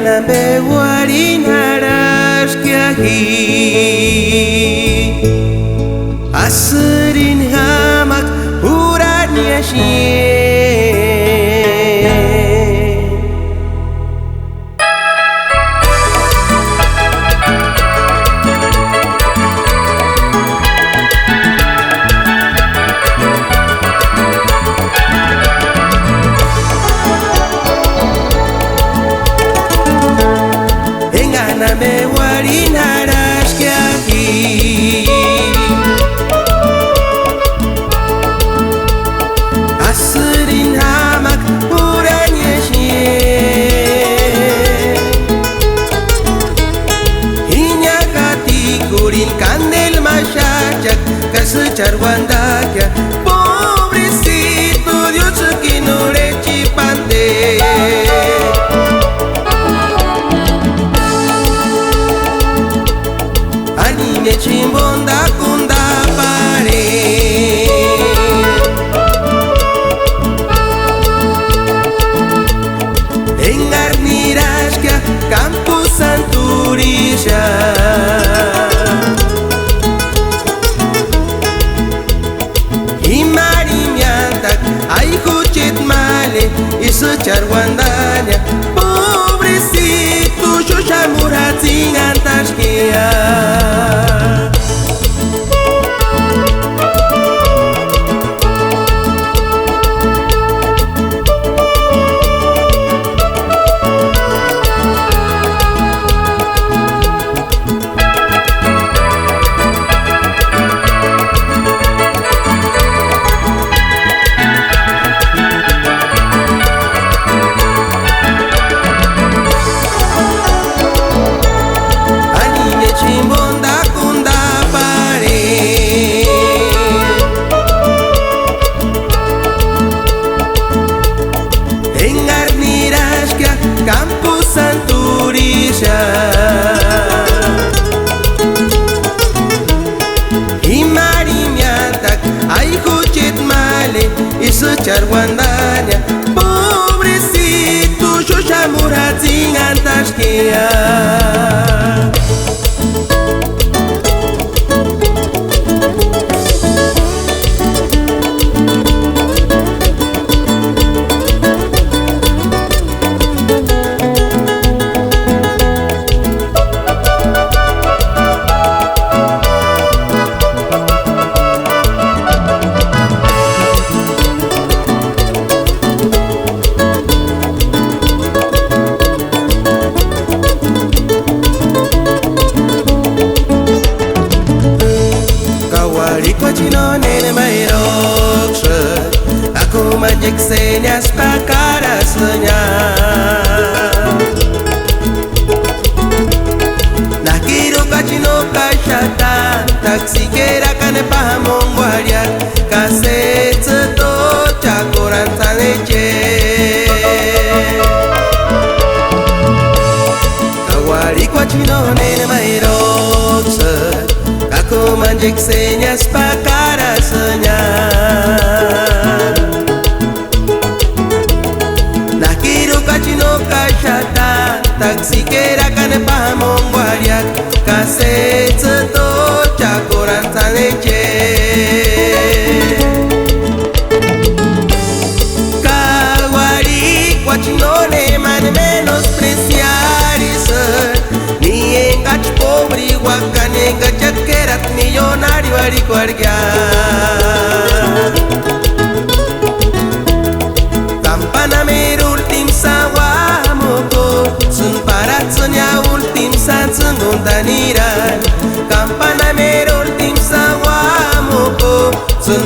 bewarin haras kiahi asrin hamak uran yashi bewarin haras kiahi asrin hamak uran yashi hinya kati kurin kandel masyajak kasecar wandakya pobrecito Dios que no le chipante anime chimbonda kunda pare engar nirashka campus santurisha himari miantak ay kuchit male isuchar wandanya pobrecito shosha muratin antashkia campus santurisha himari miantak ay kuchit male isuchar wandanya pobrecito shosha muratin antashkia Chinone mai rokshe aku majek senyas pakara senya nah kiro kachino kashatan taksi kera kane pahamong wariak kaset seto cakoran saneche kawari kwa chinone mai rokshe aku manjek senyas pakara senyap nah kiro kachino kashatan taksi kera kane pahamong wariak kaset seto cakoran saneche kawari kwa chinone man menospreciar ni engach pobre wakane engach kerat millonario arikuarga campana mer ultim sawamoko sun parat sonya ultim san sungundaniran campana mer ultim sawamoko sun